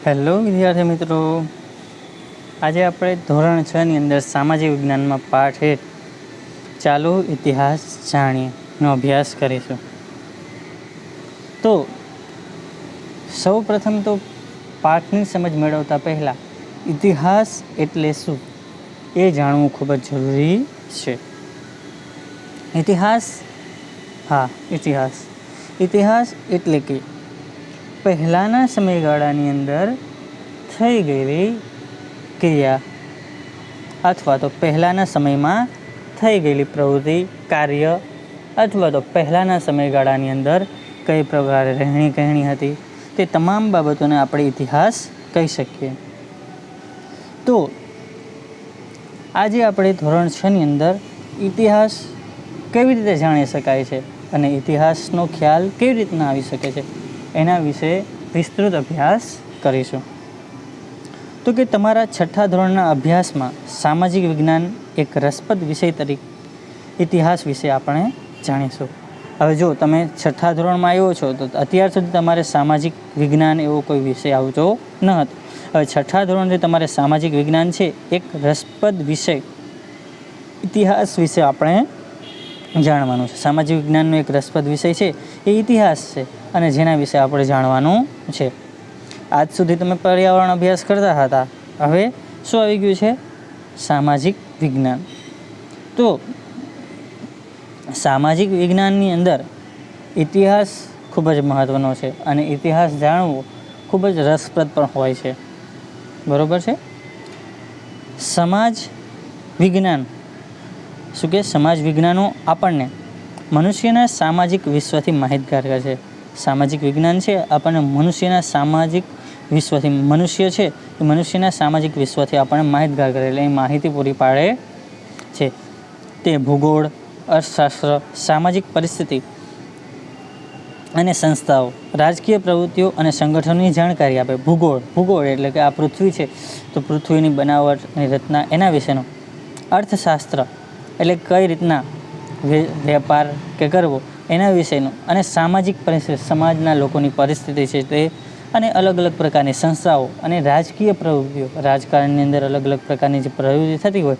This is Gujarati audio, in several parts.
હેલો વિદ્યાર્થી મિત્રો, આજે આપણે ધોરણ 6 ની અંદર સામાજિક વિજ્ઞાનમાં પાઠ 1 ચાલો ઇતિહાસ જાણીએનો અભ્યાસ કરીશું. તો સૌ પ્રથમ તો પાઠની સમજ મેળવતા પહેલાં ઇતિહાસ એટલે શું એ જાણવું ખૂબ જ જરૂરી છે. ઇતિહાસ એટલે કે પહેલાંના સમયગાળાની અંદર થઈ ગયેલી ક્રિયા અથવા તો પહેલાંના સમયમાં થઈ ગયેલી પ્રવૃત્તિ, કાર્ય અથવા તો પહેલાંના સમયગાળાની અંદર કઈ પ્રકારે રહેણી કહેણી હતી તે તમામ બાબતોને આપણે ઇતિહાસ કહી શકીએ. તો આજે આપણે ધોરણ 6 ની અંદર ઇતિહાસ કેવી રીતે જાણી શકાય છે અને ઇતિહાસનો ખ્યાલ કેવી રીતના આવી શકે છે એના વિશે વિસ્તૃત અભ્યાસ કરીશું. તો કે તમારા 6થા ધોરણના અભ્યાસમાં સામાજિક વિજ્ઞાન એક રસપ્રદ વિષય તરીકે ઇતિહાસ વિશે આપણે જાણીશું. હવે જો તમે 6થા ધોરણમાં આવ્યો છો તો અત્યાર સુધી તમારે સામાજિક વિજ્ઞાન એવો કોઈ વિષય આવતો ન હતો. હવે 6થા ધોરણથી તમારે સામાજિક વિજ્ઞાન છે એક રસપ્રદ વિષય ઇતિહાસ વિશે આપણે જાણવાનું છે. સામાજિક વિજ્ઞાનનો એક રસપ્રદ વિષય છે એ ઇતિહાસ છે અને જેના વિશે આપણે જાણવાનું છે. આજ સુધી તમે પર્યાવરણ અભ્યાસ કરતા હતા, હવે શું આવી ગયું છે? સામાજિક વિજ્ઞાન. તો સામાજિક વિજ્ઞાનની અંદર ઇતિહાસ ખૂબ જ મહત્ત્વનો છે અને ઇતિહાસ જાણવો ખૂબ જ રસપ્રદ પણ હોય છે. બરાબર છે. સમાજ વિજ્ઞાન શું કે સમાજ વિજ્ઞાનો આપણને મનુષ્યના સામાજિક વિશ્વથી માહિતગાર કરે છે. સામાજિક વિજ્ઞાન છે આપણને મનુષ્યના સામાજિક વિશ્વથી મનુષ્યના સામાજિક વિશ્વથી આપણને માહિતગાર કરે, એટલે એ માહિતી પૂરી પાડે છે. તે ભૂગોળ, અર્થશાસ્ત્ર, સામાજિક પરિસ્થિતિ અને સંસ્થાઓ, રાજકીય પ્રવૃત્તિઓ અને સંગઠનોની જાણકારી આપે. ભૂગોળ એટલે કે આ પૃથ્વી છે તો પૃથ્વીની બનાવટની રચના એના વિશેનો. અર્થશાસ્ત્ર એટલે કઈ રીતના વેપાર કે કરવો એના વિશેનું. અને સામાજિક પરિસ્થિતિ, સમાજના લોકોની પરિસ્થિતિ છે તે, અને અલગ અલગ પ્રકારની સંસ્થાઓ અને રાજકીય પ્રવૃત્તિઓ, રાજકારણની અંદર અલગ અલગ પ્રકારની જે પ્રવૃત્તિ થતી હોય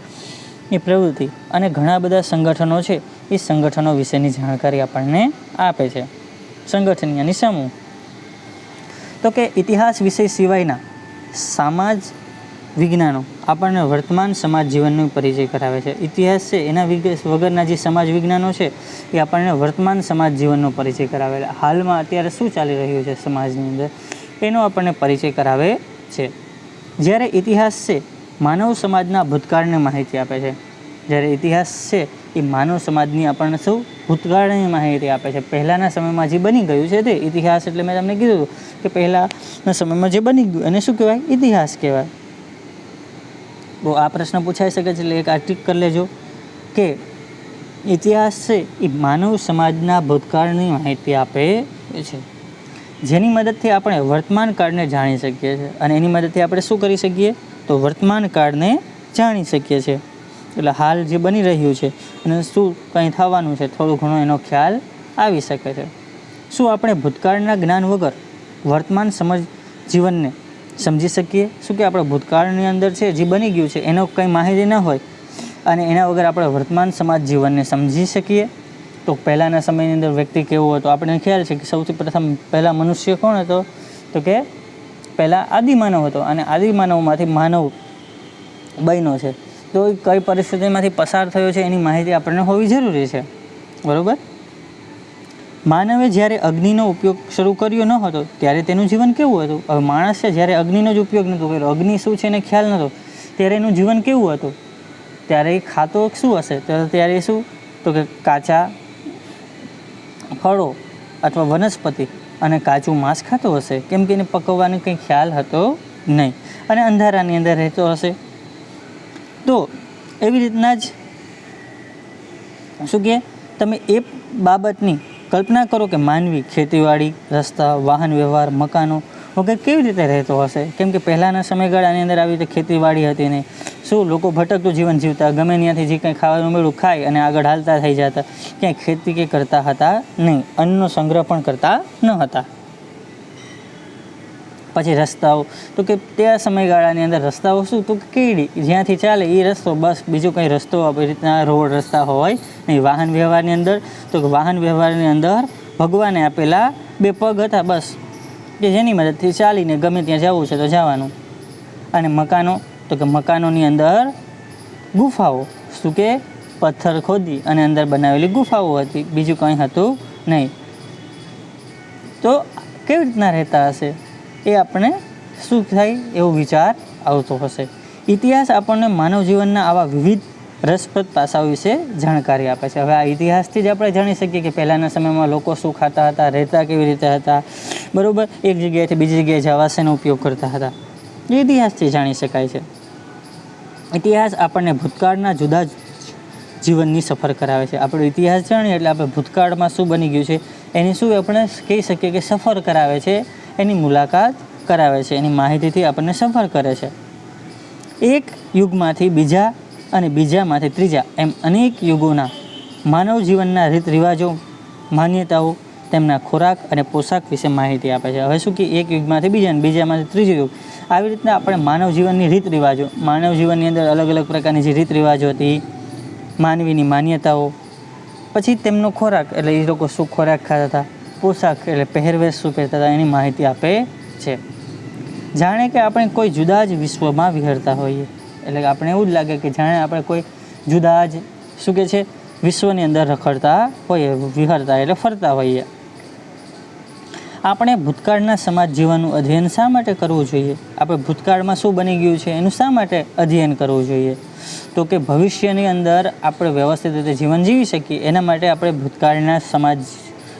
એ પ્રવૃત્તિ અને ઘણા બધા સંગઠનો છે એ સંગઠનો વિશેની જાણકારી આપણને આપે છે. સંગઠન યાની સમૂહ. તો કે ઇતિહાસ વિષય સિવાયના સમાજ વિજ્ઞાનો આપણને વર્તમાન સમાજ જીવનનો પરિચય કરાવે છે. ઇતિહાસ છે એના વગરના જે સમાજ વિજ્ઞાનો છે એ આપણને વર્તમાન સમાજ જીવનનો પરિચય કરાવે, હાલમાં અત્યારે શું ચાલી રહ્યું છે સમાજની અંદર એનો આપણને પરિચય કરાવે છે. જ્યારે ઇતિહાસ છે માનવ સમાજના ભૂતકાળની માહિતી આપે છે. જ્યારે ઇતિહાસ છે એ માનવ સમાજની આપણને ભૂતકાળની માહિતી આપે છે. પહેલાંના સમયમાં જે બની ગયું છે તે ઇતિહાસ, એટલે મેં તમને કીધું કે પહેલાંના સમયમાં જે બની ગયું એને શું કહેવાય? ઇતિહાસ કહેવાય. તો આ પ્રશ્ન પૂછાઈ શકે છે, એટલે એક ટીક કરી લેજો કે ઇતિહાસ છે એ માનવ સમાજના ભૂતકાળની માહિતી આપે છે, જેની મદદથી આપણે વર્તમાન કાળને જાણી શકીએ છીએ. અને એની મદદથી આપણે શું કરી શકીએ? તો વર્તમાન કાળને જાણી શકીએ છીએ. એટલે હાલ જે બની રહ્યું છે અને શું કંઈ થવાનું છે થોડું ઘણો એનો ખ્યાલ આવી શકે છે. શું આપણે ભૂતકાળના જ્ઞાન વગર વર્તમાન જીવનને સમજી શકીએ? શું કે આપણે ભૂતકાળની અંદર છે જે બની ગયું છે એનો કંઈ માહિતી ન હોય અને એના વગર આપણે વર્તમાન સમાજ જીવનને સમજી શકીએ? તો પહેલાંના સમયની અંદર વ્યક્તિ કેવો હતો આપણને ખ્યાલ છે કે સૌથી પ્રથમ પહેલાં મનુષ્ય કોણ હતો? તો કે પહેલાં આદિમાનવ હતો અને આદિમાનવમાંથી માનવ બન્યો છે. તો એ કઈ પરિસ્થિતિમાંથી પસાર થયો છે એની માહિતી આપણને હોવી જરૂરી છે. બરાબર. માનવે જ્યારે અગ્નિનો ઉપયોગ શરૂ કર્યો ન હતો ત્યારે તેનું જીવન કેવું હતું? હવે માણસ છે જ્યારે અગ્નિનો જ ઉપયોગ નહોતો કર્યો, અગ્નિ શું છે એને ખ્યાલ નહોતો, ત્યારે એનું જીવન કેવું હતું? ત્યારે એ ખાતો શું હશે? ત્યારે શું? તો કે કાચા ફળો અથવા વનસ્પતિ અને કાચું માંસ ખાતો હશે, કેમ કે એને પકવવાનો કંઈ ખ્યાલ હતો નહીં અને અંધારાની અંદર રહેતો હશે. તો એવી રીતના જ શું કે તમે એ બાબતની કલ્પના કરો કે માનવી ખેતીવાડી, રસ્તા, વાહન વ્યવહાર, મકાનો વગર કેવી રીતે રહેતો હશે? કેમ કે પહેલાંના સમયગાળાની અંદર આવી રીતે ખેતીવાડી હતી નહીં. શું લોકો ભટકતું જીવન જીવતા, ગમે ત્યાંથી જે કંઈ ખાવાનું મળ્યું ખાય અને આગળ હાલતા થઈ જતા, ક્યાંય ખેતી કે કરતા હતા નહીં, અન્નનો સંગ્રહ પણ કરતા ન હતા. પછી રસ્તાઓ, તો કે તે સમયગાળાની અંદર રસ્તાઓ શું, તો કીડી જ્યાંથી ચાલે એ રસ્તો, બસ બીજો કંઈ રસ્તો આવી રીતના રોડ રસ્તા હોય નહીં. વાહન વ્યવહારની અંદર, તો કે વાહન વ્યવહારની અંદર ભગવાને આપેલા 2 પગ હતા બસ, કે જેની મદદથી ચાલીને ગમે ત્યાં જવું છે તો જવાનું. અને મકાનો, તો કે મકાનોની અંદર ગુફાઓ, શું કે પથ્થર ખોદી અને અંદર બનાવેલી ગુફાઓ હતી, બીજું કંઈ હતું નહીં. તો કેવી રીતના રહેતા હશે એ આપણે શું થાય એવો વિચાર આવતો હશે. ઇતિહાસ આપણને માનવ જીવનના આવા વિવિધ રસપ્રદ પાસાઓ વિશે જાણકારી આપે છે. હવે આ ઇતિહાસથી જ આપણે જાણી શકીએ કે પહેલાંના સમયમાં લોકો શું ખાતા હતા, રહેતા કેવી રીતે હતા, બરાબર, એક જગ્યાએથી બીજી જગ્યાએ જવા શેનો ઉપયોગ કરતા હતા, એ ઇતિહાસથી જાણી શકાય છે. ઇતિહાસ આપણને ભૂતકાળના જુદા જીવનની સફર કરાવે છે. આપણો ઇતિહાસ જાણીએ એટલે આપણે ભૂતકાળમાં શું બની ગયું છે એની શું આપણે કહી શકીએ કે સફર કરાવે છે, એની મુલાકાત કરાવે છે, એની માહિતીથી આપણને સફર કરે છે. એક યુગમાંથી બીજા અને બીજામાંથી ત્રીજા એમ અનેક યુગોના માનવ જીવનના રીત રિવાજો, માન્યતાઓ, તેમના ખોરાક અને પોશાક વિશે માહિતી આપે છે. હવે શું કે એક યુગમાંથી બીજા અને બીજામાંથી ત્રીજો યુગ, આવી રીતના આપણે માનવ જીવનની રીત રિવાજો, માનવ જીવનની અંદર અલગ અલગ પ્રકારની જે રીત રિવાજો હતી, માનવીની માન્યતાઓ, પછી તેમનો ખોરાક એટલે એ લોકો શું ખોરાક ખાતા હતા, પોશાક એટલે પહેરવેશ શું પહેરતા હતા, એની માહિતી આપે છે. જાણે કે આપણે કોઈ જુદા જ વિશ્વમાં વિહરતા હોઈએ, એટલે કે આપણે એવું જ લાગે કે જાણે આપણે કોઈ જુદા જ શું કે છે વિશ્વની અંદર રખડતા હોઈએ, વિહરતા એટલે ફરતા હોઈએ. આપણે ભૂતકાળના સમાજ જીવનનું અધ્યયન શા માટે કરવું જોઈએ? આપણે ભૂતકાળમાં શું બની ગયું છે એનું શા માટે અધ્યયન કરવું જોઈએ? તો કે ભવિષ્યની અંદર આપણે વ્યવસ્થિત રીતે જીવન જીવી શકીએ એના માટે આપણે ભૂતકાળના સમાજ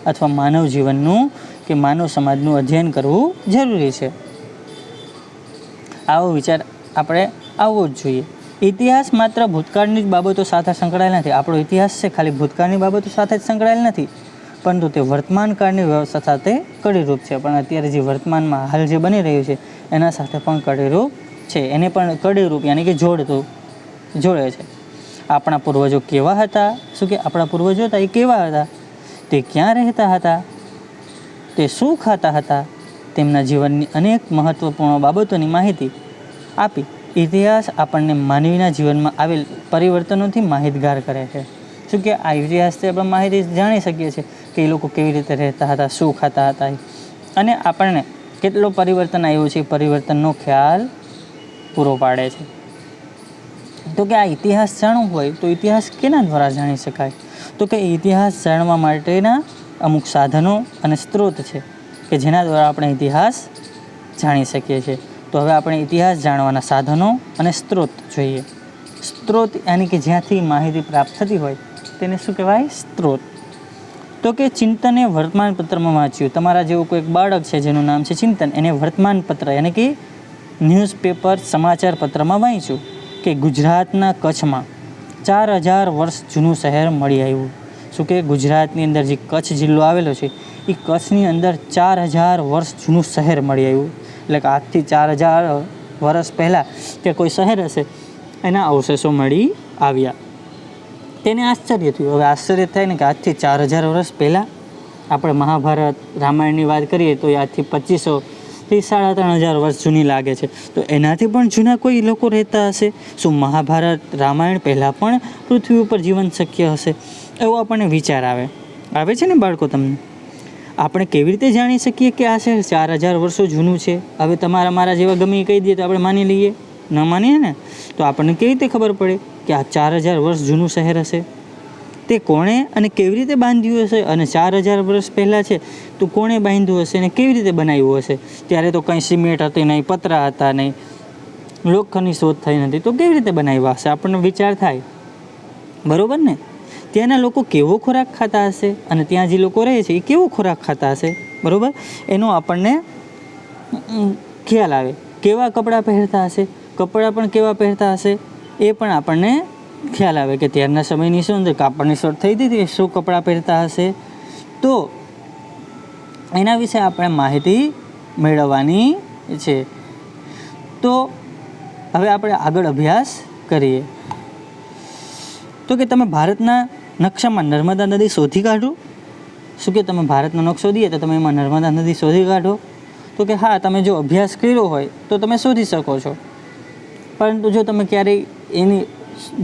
અથવા માનવ જીવનનું કે માનવ સમાજનું અધ્યયન કરવું જરૂરી છે. આવો વિચાર આપણે આવવો જ જોઈએ. ઇતિહાસ માત્ર ભૂતકાળની જ બાબતો સાથે સંકળાયેલ નથી. આપણો ઇતિહાસ છે ખાલી ભૂતકાળની બાબતો સાથે જ સંકળાયેલ નથી, પરંતુ તે વર્તમાન કાળની વ્યવસ્થા સાથે કડીરૂપ છે. પણ અત્યારે જે વર્તમાનમાં હાલ જે બની રહ્યું છે એના સાથે પણ કડીરૂપ છે, એને પણ કડીરૂપ યાની કે જોડે છે. આપણા પૂર્વજો કેવા હતા, શું કે આપણા પૂર્વજો હતા એ કેવા હતા, તે ક્યાં રહેતા હતા, તે શું ખાતા હતા, તેમના જીવનની અનેક મહત્વપૂર્ણ બાબતોની માહિતી આપી. ઇતિહાસ આપણને માનવીના જીવનમાં આવેલ પરિવર્તનોથી માહિતગાર કરે છે. શું કે આ ઇતિહાસથી આપણે માહિતી જાણી શકીએ છીએ કે એ લોકો કેવી રીતે રહેતા હતા, શું ખાતા હતા, અને આપણને કેટલો પરિવર્તન આવ્યું છે, પરિવર્તનનો ખ્યાલ પૂરો પાડે છે. તો કે આ ઇતિહાસ જાણવું હોય તો ઇતિહાસ કેના દ્વારા જાણી શકાય? તો કે ઇતિહાસ જાણવા માટેના અમુક સાધનો અને સ્ત્રોત છે કે જેના દ્વારા આપણે ઇતિહાસ જાણી શકીએ છીએ. તો હવે આપણે ઇતિહાસ જાણવાના સાધનો અને સ્ત્રોત જોઈએ. સ્ત્રોત યાની કે જ્યાંથી માહિતી પ્રાપ્ત થતી હોય તેને શું કહેવાય? સ્ત્રોત. તો કે ચિંતને વર્તમાનપત્રમાં વાંચ્યું. તમારા જેવું કોઈ બાળક છે જેનું નામ છે ચિંતન, એને વર્તમાનપત્ર યાની કે ન્યૂઝપેપર સમાચાર પત્રમાં વાંચ્યું કે ગુજરાતના કચ્છમાં 4000 વર્ષ જૂનું શહેર મળી આવ્યું. શું કે ગુજરાતની અંદર જે કચ્છ જિલ્લો આવેલો છે એ કચ્છની અંદર 4000 વર્ષ જૂનું શહેર મળી આવ્યું. એટલે કે આજથી 4000 વર્ષ પહેલાં કે કોઈ શહેર હશે એના અવશેષો મળી આવ્યા. તેને આશ્ચર્ય થયું. હવે આશ્ચર્ય થાય ને કે આજથી 4000 વર્ષ પહેલાં આપણે મહાભારત રામાયણની વાત કરીએ તો એ આજથી 2500થી 3500 વર્ષ જૂની લાગે છે. તો એનાથી પણ જૂના કોઈ લોકો રહેતા હશે? શું મહાભારત રામાયણ પહેલાં પણ પૃથ્વી ઉપર જીવન શક્ય હશે? એવો આપણને વિચાર આવે છે ને બાળકો તમને? આપણે કેવી રીતે જાણી શકીએ કે આ શહેર 4000 વર્ષો જૂનું છે? હવે તમારા મારા જેવા ગમે એ કહી દઈએ તો આપણે માની લઈએ? ન માનીએ ને. તો આપણને કેવી રીતે ખબર પડે કે આ 4000 વર્ષ જૂનું શહેર હશે? તે કોણે અને કેવી રીતે બાંધ્યું હશે? અને 4000 વર્ષ પહેલાં છે તો કોણે બાંધ્યું હશે અને કેવી રીતે બનાવ્યું હશે? ત્યારે તો કંઈ સિમેન્ટ હતી નહીં, પતરા હતા નહીં, લોખંડની શોધ થઈ નથી, તો કેવી રીતે બનાવ્યા હશે? આપણને વિચાર થાય, બરાબર ને? ત્યાંના લોકો કેવો ખોરાક ખાતા હશે અને ત્યાં જે લોકો રહે છે એ કેવો ખોરાક ખાતા હશે, બરાબર? એનો આપણને ખ્યાલ આવે. કેવા કપડાં પહેરતા હશે, કપડાં પણ કેવા પહેરતા હશે એ પણ આપણને ખ્યાલ આવે કે ત્યારના સમયની શું અંદર કાપડની શોધ થઈ હતી, શું કપડાં પહેરતા હશે. તો એના વિશે આપણે માહિતી મેળવવાની છે. તો હવે આપણે આગળ અભ્યાસ કરીએ. તો કે તમે ભારતના નકશામાં નર્મદા નદી શોધી કાઢો. શું કે તમે ભારતનો નકશો દઈએ તો તમે એમાં નર્મદા નદી શોધી કાઢો. તો કે હા, તમે જો અભ્યાસ કર્યો હોય તો તમે શોધી શકો છો, પરંતુ જો તમે ક્યારેય એની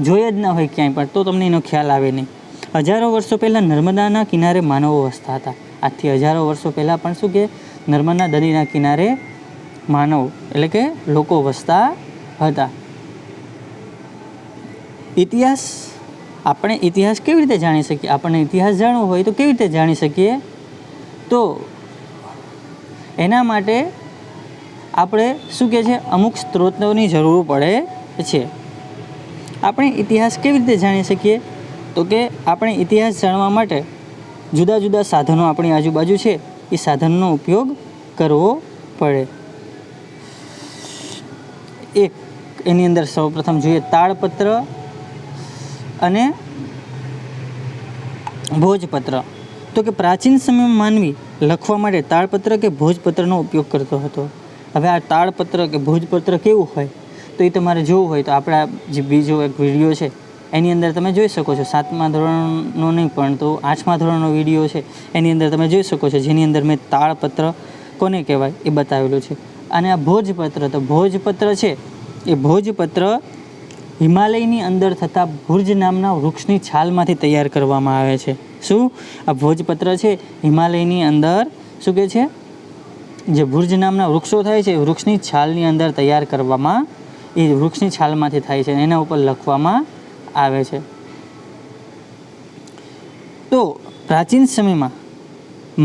જોઈ જ ના હોય ક્યાંય પણ તો તમને એનો ખ્યાલ આવે નહીં. હજારો વર્ષો પહેલાં નર્મદાના કિનારે માનવો વસતા હતા. આજથી હજારો વર્ષો પહેલાં પણ શું કે નર્મદા નદીના કિનારે માનવ એટલે કે લોકો વસતા હતા. ઇતિહાસ, આપણે ઇતિહાસ કેવી રીતે જાણી શકીએ? આપણને ઇતિહાસ જાણવો હોય તો કેવી રીતે જાણી શકીએ? તો એના માટે આપણે શું કહે છે, અમુક સ્ત્રોતોની જરૂર પડે છે. આપણે ઇતિહાસ કેવી રીતે જાણી શકીએ? તો કે આપણે ઇતિહાસ જાણવા માટે જુદા જુદા સાધનો આપણી આજુબાજુ છે એ સાધનનો ઉપયોગ કરવો પડે. એક એની અંદર સૌપ્રથમ જોઈએ તાળપત્ર અને ભોજપત્ર. તો કે પ્રાચીન સમયમાં માનવી લખવા માટે તાળપત્ર કે ભોજપત્રનો ઉપયોગ કરતો હતો. હવે આ તાળપત્ર કે ભોજપત્ર કેવું હોય તો એ તમારે જોવું હોય તો આપણા જે બીજો એક વિડીયો છે એની અંદર તમે જોઈ શકો છો. 7મા ધોરણનો નહીં પણ તો 8મા ધોરણનો વિડીયો છે એની અંદર તમે જોઈ શકો છો, જેની અંદર મેં તાળપત્ર કોને કહેવાય એ બતાવેલું છે. અને આ ભોજપત્ર, તો ભોજપત્ર છે એ ભોજપત્ર હિમાલયની અંદર થતા ભુર્જ નામના વૃક્ષની છાલમાંથી તૈયાર કરવામાં આવે છે. શું? આ ભોજપત્ર છે હિમાલયની અંદર શું કહે છે, જે ભુર્જ નામના વૃક્ષો થાય છે વૃક્ષની છાલની અંદર તૈયાર કરવામાં, એ વૃક્ષની છાલમાંથી થાય છે, એના ઉપર લખવામાં આવે છે. તો પ્રાચીન સમયમાં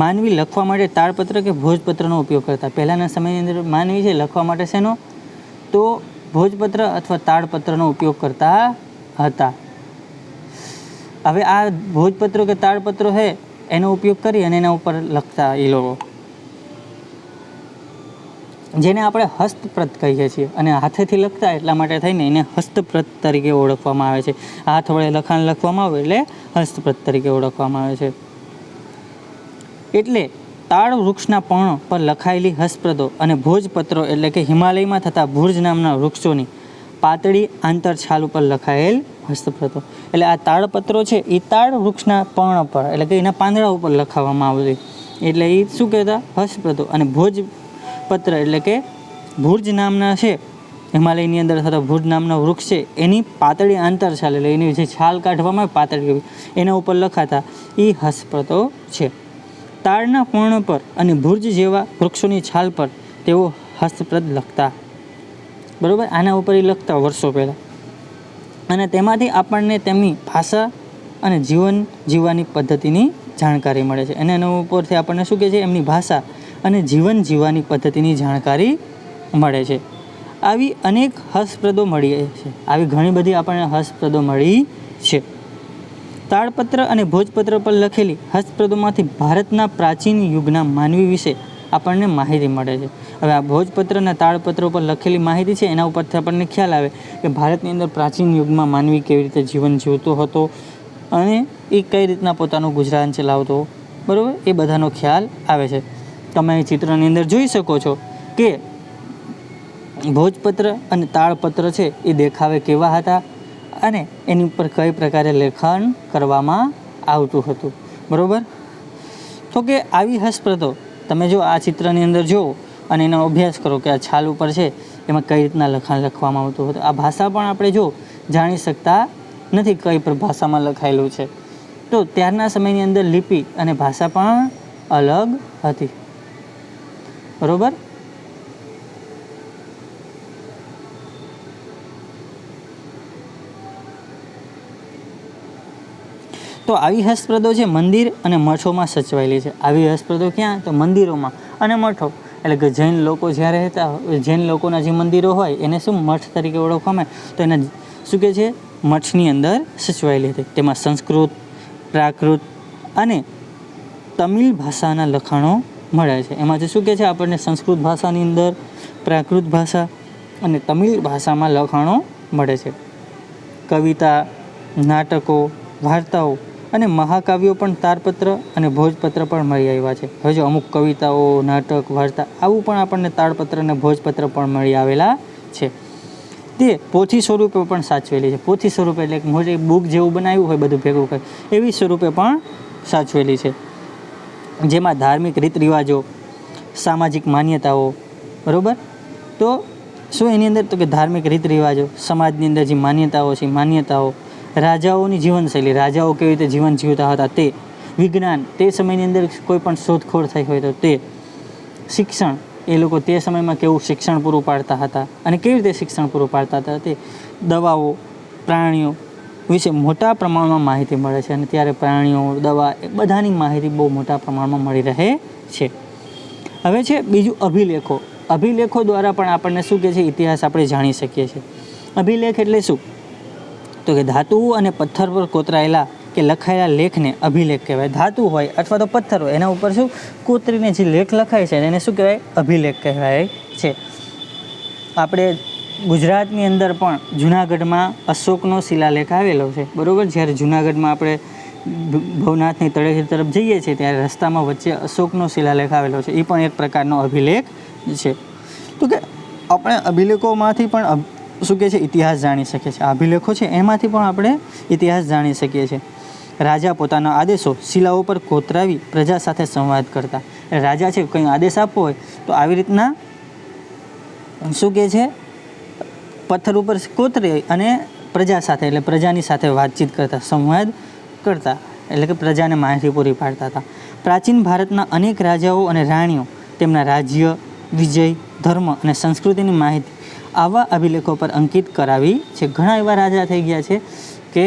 માનવી લખવા માટે તાળપત્ર કે ભોજપત્રનો ઉપયોગ કરતા. પહેલાંના સમયની અંદર માનવી છે લખવા માટે શેનો? તો ભોજપત્ર અથવા તાળપત્રનો ઉપયોગ કરતા હતા. હવે આ ભોજપત્ર કે તાળપત્ર છે એનો ઉપયોગ કરી અને એના ઉપર લખતા એ લોકો, જેને આપણે હસ્તપ્રત કહીએ છીએ. અને હાથેથી લખતા એટલા માટે થઈને એને હસ્તપ્રત તરીકે ઓળખવામાં આવે છે. હાથ વડે લખાણ લખવામાં આવે એટલે હસ્તપ્રત તરીકે ઓળખવામાં આવે છે. એટલે તાળ વૃક્ષના પર્ણો પર લખાયેલી હસ્તપ્રતો અને ભોજપત્રો એટલે કે હિમાલયમાં થતા ભુર્જ નામના વૃક્ષોની પાતળી આંતરછાલ ઉપર લખાયેલ હસ્તપ્રતો. એટલે આ તાળપત્રો છે એ તાળ વૃક્ષના પર્ણ પર એટલે કે એના પાંદડા ઉપર લખાવવામાં આવતી, એટલે એ શું કહેતા? હસ્તપ્રતો. અને ભોજપત્ર એટલે કે ભુર્જ નામના છે હિમાલયની અંદર થતા ભુર્જ નામના વૃક્ષ છે એની પાતળી આંતરછાલ એટલે એની જે છાલ કાઢવામાં આવે પાતળી એના ઉપર લખાતા એ હસ્તપ્રતો છે. તાળના પર્ણ પર અને ભુર્જ જેવા વૃક્ષોની છાલ પર તેઓ હસ્તપ્રત લખતા. બરાબર, આના ઉપર એ લખતા વર્ષો પહેલાં. અને તેમાંથી આપણને તેમની ભાષા અને જીવન જીવવાની પદ્ધતિની જાણકારી મળે છે. અને એના ઉપરથી આપણને શું કહે છે? એમની ભાષા અને જીવન જીવવાની પદ્ધતિની જાણકારી મળે છે. આવી અનેક હસ્તપ્રતો મળી છે. આવી ઘણી બધી આપણને હસ્તપ્રતો મળી છે. તાળપત્ર અને ભોજપત્ર પર લખેલી હસ્તપ્રતોમાંથી ભારતના પ્રાચીન યુગના માનવી વિશે આપણને માહિતી મળે છે. હવે આ ભોજપત્ર અને તાળપત્રો પર લખેલી માહિતી છે એના ઉપરથી આપણને ખ્યાલ આવે કે ભારતની અંદર પ્રાચીન યુગમાં માનવી કેવી રીતે જીવન જીવતો હતો અને એ કઈ રીતના પોતાનું ગુજરાન ચલાવતો, બરાબર, એ બધાનો ખ્યાલ આવે છે. તમે એ ચિત્રની અંદર જોઈ શકો છો કે ભોજપત્ર અને તાળપત્ર છે એ દેખાવે કેવા હતા અને એની ઉપર કઈ પ્રકારે લેખન કરવામાં આવતું હતું. બરાબર, તો કે આવી હસ્તપ્રતો તમે જો આ ચિત્રની અંદર જુઓ અને એનો અભ્યાસ કરો કે આ છાલ ઉપર છે એમાં કઈ રીતના લખાણ લખવામાં આવતું હતું. આ ભાષા પણ આપણે જો જાણી શકતા નથી કઈ ભાષામાં લખાયેલું છે. તો ત્યારના સમયની અંદર લિપિ અને ભાષા પણ અલગ હતી. બરાબર, તો આવી હસ્તપ્રતો છે મંદિર અને મઠોમાં સચવાયેલી છે. આવી હસ્તપ્રતો ક્યાં? તો મંદિરોમાં અને મઠો, એટલે કે જૈન લોકો જ્યાં રહેતા, જૈન લોકોના જે મંદિરો હોય એને શું મઠ તરીકે ઓળખવામાં આવે, તો એના શું કહે છે મઠની અંદર સચવાયેલી હતી. તેમાં સંસ્કૃત, પ્રાકૃત અને તમિલ ભાષાના લખાણો મળે છે. એમાંથી શું કહે છે આપણને સંસ્કૃત ભાષાની અંદર, પ્રાકૃત ભાષા અને તમિલ ભાષામાં લખાણો મળે છે. કવિતા, નાટકો, વાર્તાઓ અને મહાકાવ્યો પણ તાળપત્ર અને ભોજપત્ર પણ મળી આવ્યા છે. હવે જો અમુક કવિતાઓ, નાટક, વાર્તા આવું પણ આપણને તાળપત્ર અને ભોજપત્ર પણ મળી આવેલા છે. તે પોથી સ્વરૂપે પણ સાચવેલી છે. પોથી સ્વરૂપે એટલે મોટી બુક જેવું બનાવ્યું હોય બધું ભેગું કરી એવી સ્વરૂપે પણ સાચવેલી છે. જેમાં ધાર્મિક રીત રિવાજો, સામાજિક માન્યતાઓ, બરાબર. તો શું એની અંદર? તો કે ધાર્મિક રીત રિવાજો, સમાજની અંદર જે માન્યતાઓ, રાજાઓની જીવનશૈલી, રાજાઓ કેવી રીતે જીવન જીવતા હતા તે, વિજ્ઞાન, તે સમયની અંદર કોઈ પણ શોધખોળ થઈ હોય તો તે, શિક્ષણ, એ લોકો તે સમયમાં કેવું શિક્ષણ પૂરું પાડતા હતા અને કેવી રીતે શિક્ષણ પૂરું પાડતા હતા તે, દવાઓ, પ્રાણીઓ વિશે મોટા પ્રમાણમાં માહિતી મળે છે. અને ત્યારે પ્રાણીઓ, દવા એ બધાની માહિતી બહુ મોટા પ્રમાણમાં મળી રહે છે. હવે છે બીજું અભિલેખો. અભિલેખો દ્વારા પણ આપણને શું કહે છે? ઇતિહાસ આપણે જાણી શકીએ છીએ. અભિલેખ એટલે શું? તો કે ધાતુ અને પથ્થર પર કોતરાયેલા કે લખાયેલા લેખને અભિલેખ કહેવાય. ધાતુ હોય અથવા તો પથ્થર હોય, એના ઉપર શું કોતરીને જે લેખ લખાય છે એને શું કહેવાય? અભિલેખ કહેવાય છે. આપણે ગુજરાતની અંદર પણ જૂનાગઢમાં અશોકનો શિલાલેખ આવેલો છે, બરાબર. જ્યારે જૂનાગઢમાં આપણે ભવનાથની તળેટી તરફ જઈએ છીએ ત્યારે રસ્તામાં વચ્ચે અશોકનો શિલાલેખ આવેલો છે. એ પણ એક પ્રકારનો અભિલેખ છે. તો કે આપણે અભિલેખોમાંથી પણ શું કહે છે? ઇતિહાસ જાણી શકીએ છીએ. અભિલેખો છે એમાંથી પણ આપણે ઇતિહાસ જાણી શકીએ છીએ. રાજા પોતાના આદેશો શિલાઓ પર કોતરાવી પ્રજા સાથે સંવાદ કરતા. રાજા છે કંઈ આદેશ આપવો હોય તો આવી રીતના શું કહે છે? પથ્થર ઉપર કોતરે અને પ્રજા સાથે, એટલે પ્રજાની સાથે વાતચીત કરતા, સંવાદ કરતા, એટલે કે પ્રજાને માહિતી પૂરી પાડતા હતા. પ્રાચીન ભારતના અનેક રાજાઓ અને રાણીઓ તેમના રાજ્ય, વિજય, ધર્મ અને સંસ્કૃતિની માહિતી આવા અભિલેખો પર અંકિત કરાવી છે. ઘણા એવા રાજા થઈ ગયા છે કે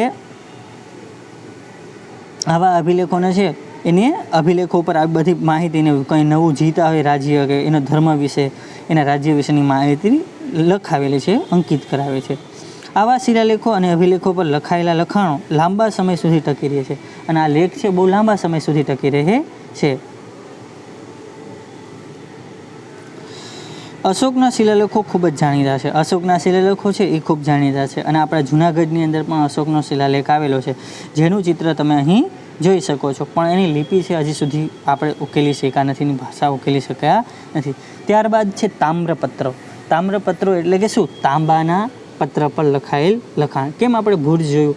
આવા અભિલેખોને છે એને અભિલેખો પર આ બધી માહિતીને કંઈ નવું જીતા હોય રાજ્ય કે એનો ધર્મ વિશે, એના રાજ્ય વિશેની માહિતી લખાવેલી છે, અંકિત કરાવે છે. આવા શિલાલેખો અને અભિલેખો પર લખાયેલા લખાણો લાંબા સમય સુધી ટકી રહે છે. અને આ લેખ છે બહુ લાંબા સમય સુધી ટકી રહે છે. અશોકના શિલાલેખો ખૂબ જ જાણીતા છે. અશોકના શિલાલેખો છે એ ખૂબ જાણીતા છે. અને આપણા જૂનાગઢની અંદર પણ અશોકનો શિલાલેખ આવેલો છે, જેનું ચિત્ર તમે અહીં જોઈ શકો છો. પણ એની લિપિ છે હજી સુધી આપણે ઉકેલી શક્યા નથી, એની ભાષા ઉકેલી શક્યા નથી. ત્યારબાદ છે તામ્રપત્રો. તામ્રપત્રો એટલે કે શું? તાંબાના પત્ર પર લખાયેલ લખાણ. કેમ આપણે ભુજ જોયું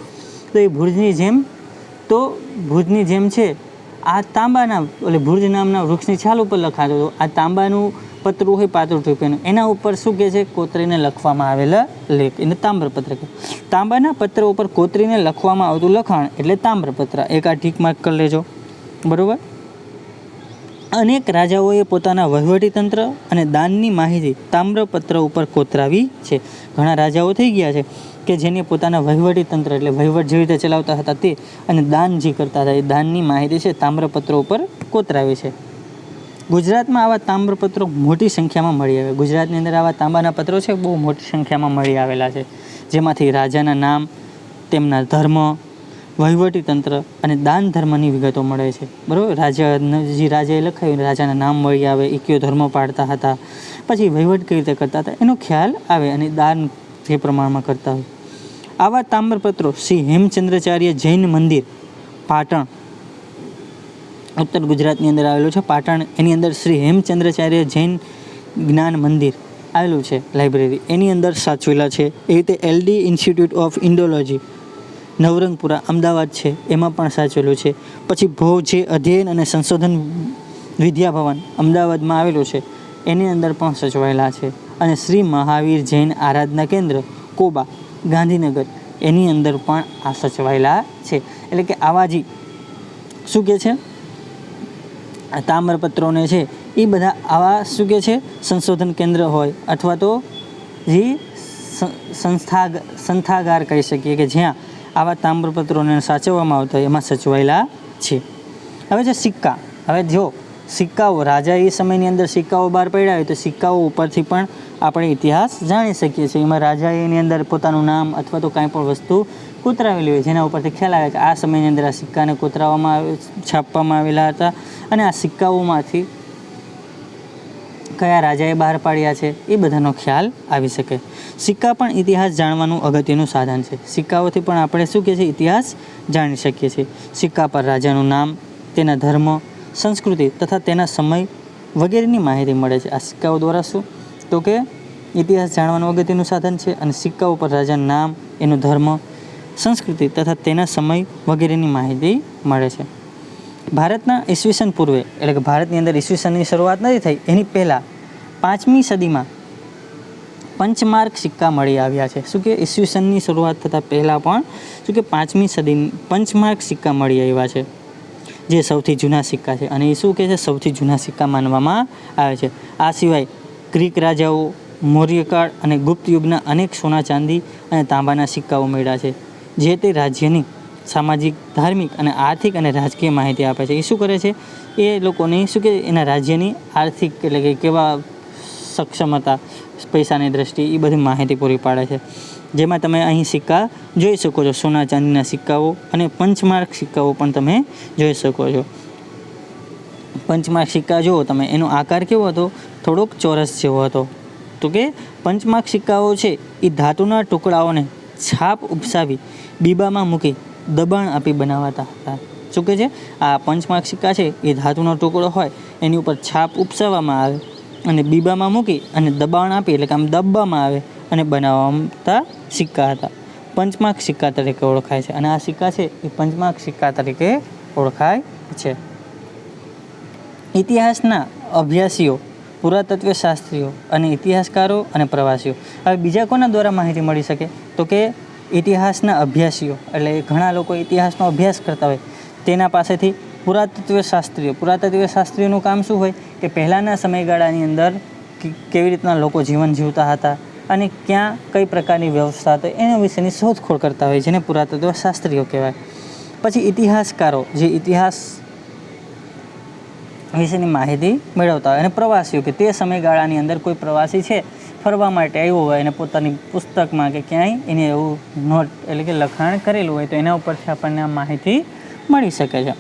તો એ ભુજની જેમ છે આ તાંબાના, એટલે ભુજ નામના વૃક્ષની છાલ ઉપર લખાતો હતો. આ તાંબાનું પતરું હોય પાતળું ટીપેનું, એના ઉપર શું કહે છે? કોતરીને લખવામાં આવેલા લેખ, એને તામ્રપત્ર કહે. તાંબાના પત્ર ઉપર કોતરીને લખવામાં આવતું લખાણ એટલે તામ્રપત્ર. એક આ ટીક માર્ક કરી લેજો, બરાબર. અનેક રાજાઓએ પોતાના વહીવટીતંત્ર અને દાનની માહિતી તામ્રપત્ર ઉપર કોતરાવી છે. ઘણા રાજાઓ થઈ ગયા છે કે જેને પોતાના વહીવટીતંત્ર એટલે વહીવટ જેવી રીતે ચલાવતા હતા તે અને દાન જે કરતા હતા એ દાનની માહિતી છે તામ્રપત્રો ઉપર કોતરાવી છે. ગુજરાતમાં આવા તામ્રપત્રો મોટી સંખ્યામાં મળી આવે. ગુજરાતની અંદર આવા તાંબાના પત્રો છે બહુ મોટી સંખ્યામાં મળી આવેલા છે, જેમાંથી રાજાના નામ, તેમના ધર્મ, વહીવટીતંત્ર અને દાન ધર્મની વિગતો મળે છે, બરાબર. રાજાએ લખાયું, રાજાના નામ મળી આવે, એ કયો ધર્મ પાળતા હતા, પછી વહીવટ કઈ રીતે કરતા હતા એનો ખ્યાલ આવે અને દાન જે પ્રમાણમાં કરતા હોય. આવા તામ્રપત્રો શ્રી હેમચંદ્રાચાર્ય જૈન મંદિર, પાટણ, ઉત્તર ગુજરાતની અંદર આવેલું છે પાટણ. એની અંદર શ્રી હેમચંદ્રાચાર્ય જૈન જ્ઞાન મંદિર આવેલું છે, લાઇબ્રેરી, એની અંદર સાચવેલા છે. એ રીતે LD institute of Indology Navrangpura Ahmedabad છે, એમાં પણ સાચવેલું છે. પછી ભોજ જે અધ્યયન અને સંશોધન વિદ્યાભવન અમદાવાદમાં આવેલું છે, એની અંદર પણ સચવાયેલા છે. અને શ્રી મહાવીર જૈન આરાધના કેન્દ્ર કોબા ગાંધીનગર, એની અંદર પણ આ સચવાયેલા છે. એટલે કે આવા જે શું કહે છે આ તામ્રપત્રોને છે એ બધા આવા શું કહે છે સંશોધન કેન્દ્ર હોય અથવા તો જે સંસ્થાગાર કહી શકીએ કે જ્યાં આવા તામ્રપત્રોને સાચવવામાં આવતા હોય એમાં સચવાયેલા છે. હવે છે સિક્કા. હવે જો સિક્કાઓ, રાજા એ સમયની અંદર સિક્કાઓ બહાર પડ્યા હોય તો સિક્કાઓ ઉપરથી પણ આપણે ઇતિહાસ જાણી શકીએ છીએ. એમાં રાજાએ એની અંદર પોતાનું નામ અથવા તો કાંઈ પણ વસ્તુ કોતરાવેલી હોય જેના ઉપરથી ખ્યાલ આવે કે આ સમયની અંદર આ સિક્કાને છાપવામાં આવેલા હતા અને આ સિક્કાઓમાંથી કયા રાજાએ બહાર પાડ્યા છે એ બધાનો ખ્યાલ આવી શકે. સિક્કા પણ ઇતિહાસ જાણવાનું અગત્યનું સાધન છે. સિક્કાઓથી પણ આપણે શું કહે છે ઇતિહાસ જાણી શકીએ છીએ. સિક્કા પર રાજાનું નામ, તેના ધર્મ, સંસ્કૃતિ તથા તેના સમય વગેરેની માહિતી મળે છે. આ સિક્કાઓ દ્વારા શું તો કે ઇતિહાસ જાણવાનું અગત્યનું સાધન છે. અને સિક્કાઓ પર રાજાનું નામ, એનો ધર્મ, સંસ્કૃતિ તથા તેના સમય વગેરેની માહિતી મળે છે. ભારતના ઈસવીસન પૂર્વે એટલે કે ભારતની અંદર ઈસવીસનની શરૂઆત નથી થઈ એની પહેલાં 5મી સદીમાં પંચમાર્ક સિક્કા મળી આવ્યા છે. શું કે ઈસવીસનની શરૂઆત થતાં પહેલાં પણ શું કે 5મી સદી પંચમાર્ક સિક્કા મળી આવ્યા છે, જે સૌથી જૂના સિક્કા છે. અને એ શું કહે છે, સૌથી જૂના સિક્કા માનવામાં આવે છે. આ સિવાય ગ્રીક રાજાઓ, મૌર્યકાળ અને ગુપ્ત યુગના અનેક સોના, ચાંદી અને તાંબાના સિક્કાઓ મળ્યા છે, જે તે રાજ્યની સામાજિક, ધાર્મિક અને આર્થિક અને રાજકીય માહિતી આપે છે. એ શું કરે છે, એ લોકોની શું કે એના રાજ્યની આર્થિક એટલે કે કેવા સક્ષમ હતા પૈસાની દ્રષ્ટિએ, એ બધી માહિતી પૂરી પાડે છે. જેમાં તમે અહીં સિક્કા જોઈ શકો છો, સોના ચાંદીના સિક્કાઓ અને પંચમાર્ક સિક્કાઓ પણ તમે જોઈ શકો છો. પંચમાર્ક સિક્કા જુઓ તમે, એનો આકાર કેવો હતો, થોડોક ચોરસ જેવો હતો. તો કે પંચમાર્ક સિક્કાઓ છે એ ધાતુના ટુકડાઓને છાપ ઉપસાવી બીબામાં મૂકી દબાણ આપી બનાવાતા હતા. શું કહે છે, આ પંચમાર્ક સિક્કા છે એ ધાતુનો ટુકડો હોય એની ઉપર છાપ ઉપસાવવામાં આવે અને બીબામાં મૂકી અને દબાણ આપી એટલે કે આમ દબવામાં આવે અને બનાવતા સિક્કા હતા. પંચમાર્ક સિક્કા તરીકે ઓળખાય છે. અને આ સિક્કા છે એ પંચમાર્ક સિક્કા તરીકે ઓળખાય છે. ઇતિહાસના અભ્યાસીઓ, પુરાતત્વ શાસ્ત્રીઓ અને ઇતિહાસકારો અને પ્રવાસીઓ, હવે બીજા કોના દ્વારા માહિતી મળી શકે, તો કે ઇતિહાસના અભ્યાસીઓ એટલે ઘણા લોકો ઇતિહાસનો અભ્યાસ કરતા હોય તેના પાસેથી. પુરાતત્વ શાસ્ત્રીઓનું કામ શું હોય કે પહેલાંના સમયગાળાની અંદર કેવી રીતના લોકો જીવન જીવતા હતા અને ક્યાં કઈ પ્રકારની વ્યવસ્થા હતી એના વિશેની શોધખોળ કરતા હોય, જેને પુરાતત્વ શાસ્ત્રીઓ કહેવાય. પછી ઇતિહાસકારો, જે ઇતિહાસ વિશેની માહિતી મેળવતા હોય, અને પ્રવાસીઓ કે તે સમયગાળાની અંદર કોઈ પ્રવાસી છે ફરવા માટે આવ્યો હોય અને પોતાની પુસ્તકમાં કે ક્યાંય એને એવું નોટ એટલે કે લખાણ કરેલું હોય તો એના ઉપરથી આપણને આ માહિતી મળી શકે છે.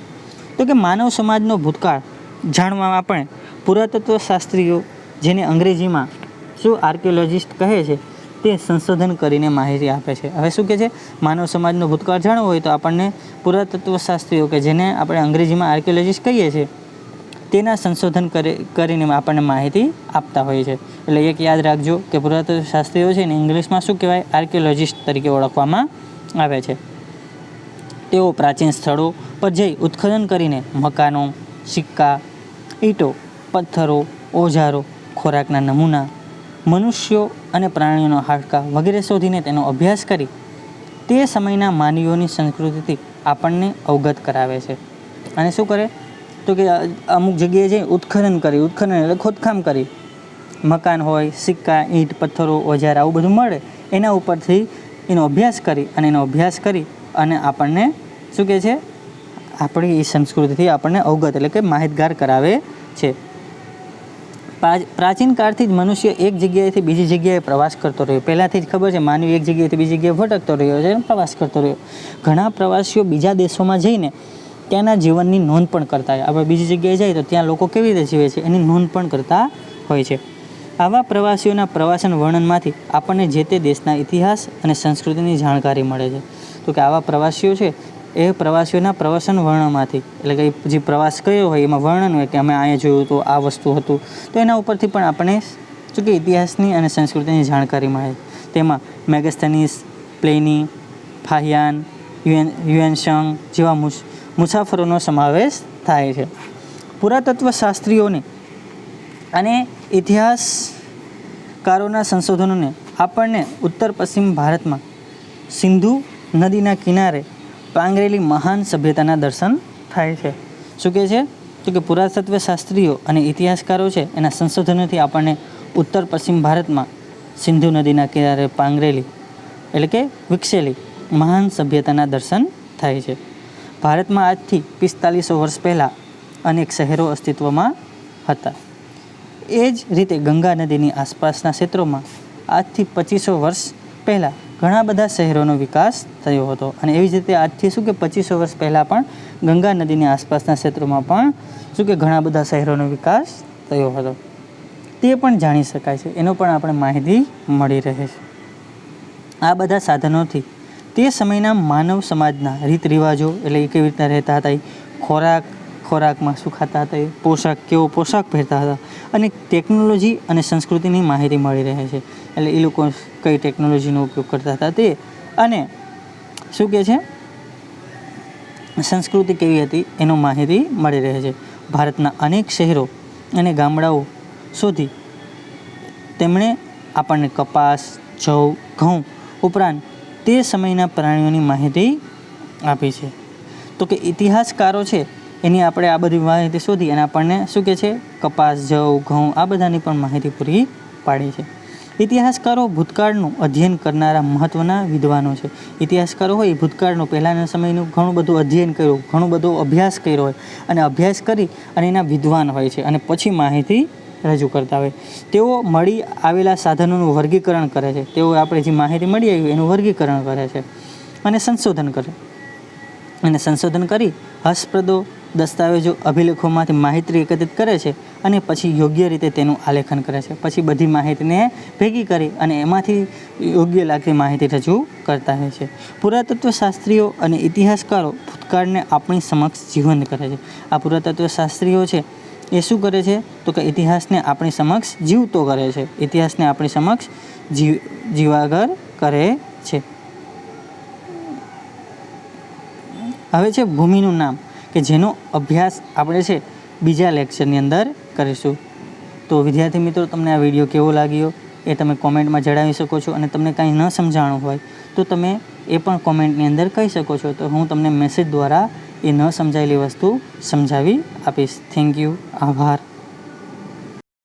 તો કે માનવ સમાજનો ભૂતકાળ જાણવા આપણે પુરાતત્વ શાસ્ત્રીઓ, જેને અંગ્રેજીમાં શું આર્કિયોલોજિસ્ટ કહે છે, તે સંશોધન કરીને માહિતી આપે છે. હવે શું કહે છે, માનવ સમાજનો ભૂતકાળ જાણવો હોય તો આપણને પુરાતત્વ શાસ્ત્રીઓ કે જેને આપણે અંગ્રેજીમાં આર્કિયોલોજિસ્ટ કહીએ છીએ તેના સંશોધન કરીને આપણને માહિતી આપતા હોય છે. એટલે એક યાદ રાખજો કે પુરાતત્વ શાસ્ત્રીઓ છે ને ઇંગ્લિશમાં શું કહેવાય, આર્કિયોલોજિસ્ટ તરીકે ઓળખવામાં આવે છે. તેઓ પ્રાચીન સ્થળો પર જઈ ઉત્ખનન કરીને મકાનો, સિક્કા, ઈંટો, પથ્થરો, ઓજારો, ખોરાકના નમૂના, મનુષ્યો અને પ્રાણીઓના હાડકાં વગેરે શોધીને તેનો અભ્યાસ કરી તે સમયના માનવીઓની સંસ્કૃતિથી આપણને અવગત કરાવે છે. અને શું કરે, તો કે અમુક જગ્યાએ જઈ ઉત્ખનન એટલે ખોદકામ કરી મકાન હોય, સિક્કા, ઈંટ, પથ્થરો, ઓજાર આવું બધું મળે એના ઉપરથી એનો અભ્યાસ કરી અને આપણને શું કહે છે, આપણી એ સંસ્કૃતિથી આપણને અવગત એટલે કે માહિતગાર કરાવે છે. પ્રાચીન કાળથી જ મનુષ્ય એક જગ્યાએથી બીજી જગ્યાએ પ્રવાસ કરતો રહ્યો. પહેલાંથી જ ખબર છે માનવી એક જગ્યાએથી બીજી જગ્યાએ ભટકતો રહ્યો છે, પ્રવાસ કરતો રહ્યો. ઘણા પ્રવાસીઓ બીજા દેશોમાં જઈને ત્યાંના જીવનની નોંધ પણ કરતા હોય. આપણે બીજી જગ્યાએ જઈએ તો ત્યાં લોકો કેવી રીતે જીવે છે એની નોંધ પણ કરતા હોય છે. આવા પ્રવાસીઓના પ્રવાસન વર્ણનમાંથી આપણને જે તે દેશના ઇતિહાસ અને સંસ્કૃતિની જાણકારી મળે છે. તો કે આવા પ્રવાસીઓ છે એ પ્રવાસીઓના પ્રવાસન વર્ણનમાંથી એટલે કે જે પ્રવાસ કર્યો હોય એમાં વર્ણન હોય કે અમે અહીંયા જોયું હતું, આ વસ્તુ હતું, તો એના ઉપરથી પણ આપણને શું કે ઇતિહાસની અને સંસ્કૃતિની જાણકારી મળે. તેમાં મેગસ્થનીસ, પ્લેની, ફાહિયાન, યુએનસંગ જેવા મુસાફરોનો સમાવેશ થાય છે. પુરાતત્વ શાસ્ત્રીઓને અને ઇતિહાસકારોના સંશોધનોને આપણને ઉત્તર પશ્ચિમ ભારતમાં સિંધુ નદીના કિનારે પાંગરેલી મહાન સભ્યતાના દર્શન થાય છે. શું કહે છે, તો કે પુરાતત્વ શાસ્ત્રીઓ અને ઇતિહાસકારો છે એના સંશોધનોથી આપણને ઉત્તર પશ્ચિમ ભારતમાં સિંધુ નદીના કિનારે પાંગરેલી એટલે કે વિકસેલી મહાન સભ્યતાના દર્શન થાય છે. ભારતમાં આજથી 4500 વર્ષ પહેલાં અનેક શહેરો અસ્તિત્વમાં હતા. એ જ રીતે ગંગા નદીની આસપાસના ક્ષેત્રોમાં આજથી 2500 વર્ષ પહેલાં ઘણા બધા શહેરોનો વિકાસ થયો હતો. અને એવી જ રીતે આજથી શું કે 2500 વર્ષ પહેલાં પણ ગંગા નદીની આસપાસના ક્ષેત્રોમાં પણ શું કે ઘણા બધા શહેરોનો વિકાસ થયો હતો. તે પણ જાણી શકાય છે, એનો પણ આપણે માહિતી મળી રહે છે. આ બધા સાધનોથી તે સમયના માનવ સમાજના રીત રિવાજો એટલે એ કેવી રીતના રહેતા હતા, ખોરાકમાં શું ખાતા હતા, કેવો પોશાક પહેરતા હતા, અને ટેકનોલોજી અને સંસ્કૃતિની માહિતી મળી રહે છે. એટલે એ લોકો કઈ ટેકનોલોજીનો ઉપયોગ કરતા હતા તે, અને શું કહે છે સંસ્કૃતિ કેવી હતી એનો માહિતી મળી રહે છે. ભારતના અનેક શહેરો અને ગામડાઓ શોધી તેમણે આપણને કપાસ, જવ, ઘઉં ઉપરાંત તે સમયના પ્રાણીઓની માહિતી આપી છે. તો કે ઇતિહાસકારો છે એની આપણે આ બધી માહિતી શોધી અને આપણને શું કહે છે, કપાસ, જવ, ઘઉં આ બધાની પણ માહિતી પૂરી પાડી છે. ઇતિહાસકારો ભૂતકાળનું અધ્યયન કરનારા મહત્ત્વના વિદ્વાનો છે. ઇતિહાસકારો હોય એ ભૂતકાળનું પહેલાંના સમયનું ઘણું બધું અધ્યયન કર્યું, ઘણું બધો અભ્યાસ કર્યો હોય અને અભ્યાસ કરી અને એના વિદ્વાન હોય છે અને પછી માહિતી રજૂ કરતા હોય. તેઓ મળી આવેલા સાધનોનું વર્ગીકરણ કરે છે. તેઓ આપણે જે માહિતી મળી આવી એનું વર્ગીકરણ કરે છે અને સંશોધન કરી હસ્તપ્રદો દસ્તાવેજો, અભિલેખોમાંથી માહિતી એકત્રિત કરે છે અને પછી યોગ્ય રીતે તેનું આલેખન કરે છે. પછી બધી માહિતીને ભેગી કરી અને એમાંથી યોગ્ય લાગતી માહિતી રજૂ કરતા હોય છે. પુરાતત્વશાસ્ત્રીઓ અને ઇતિહાસકારો ભૂતકાળને આપણી સમક્ષ જીવંત કરે છે. આ પુરાતત્વશાસ્ત્રીઓ છે એ શું કરે છે, તો કે ઇતિહાસને આપણી સમક્ષ જીવતો કરે છે. ઇતિહાસને આપણી સમક્ષ જીવાગર કરે છે. હવે છે ભૂમિનું નામ, કે જેનો અભ્યાસ આપણે છે બીજા લેક્ચરની અંદર કરીશું. તો વિદ્યાર્થી મિત્રો, તમને આ વિડીયો કેવો લાગ્યો એ તમે કોમેન્ટમાં જણાવી શકો છો અને તમને કાંઈ ન સમજાણું હોય તો તમે એ પણ કોમેન્ટની અંદર કહી શકો છો. તો હું તમને મેસેજ દ્વારા એ ન સમજાયેલી વસ્તુ સમજાવી આપીશ. Thank you. આભાર.